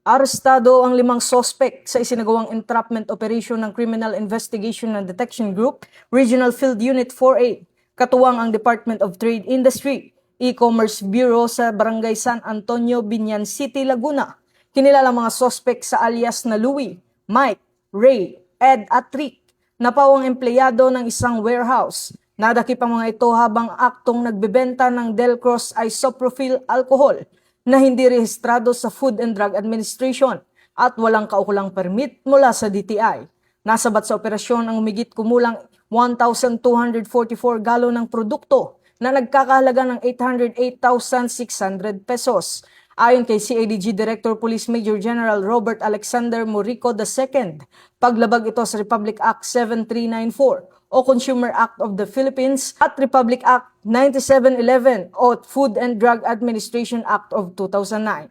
Arestado ang 5 sospek sa isinagawang entrapment operation ng Criminal Investigation and Detection Group, Regional Field Unit 4A, katuwang ang Department of Trade Industry, E-Commerce Bureau sa Barangay San Antonio, Binyan City, Laguna. Kinilala mga sospek sa alias na Louie, Mike, Ray, Ed at Rick, na pawang empleyado ng isang warehouse. Nadakip ang mga ito habang aktong nagbebenta ng Delcros isopropyl alcohol na hindi rehistrado sa Food and Drug Administration at walang kaukulang permit mula sa DTI. Nasabat sa operasyon ang humigit kumulang 1,244 galon ng produkto na nagkakahalaga ng 808,600 pesos. Ayon kay CADG Director Police Major General Robert Alexander Morico II, paglabag ito sa Republic Act 7394 o Consumer Act of the Philippines at Republic Act 9711 o Food and Drug Administration Act of 2009.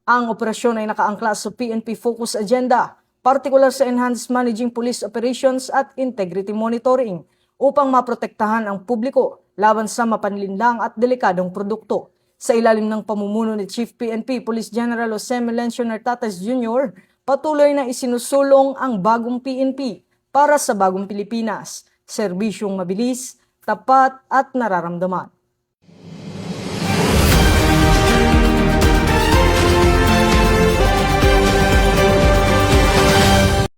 Ang operasyon ay nakaangkla sa PNP Focus Agenda, partikular sa Enhanced Managing Police Operations at Integrity Monitoring upang maprotektahan ang publiko laban sa mapanlinlang at delikadong produkto. Sa ilalim ng pamumuno ni Chief PNP Police General Jose Melencio Nartates Jr., patuloy na isinusulong ang bagong PNP para sa bagong Pilipinas. Serbisyong mabilis, tapat at nararamdaman.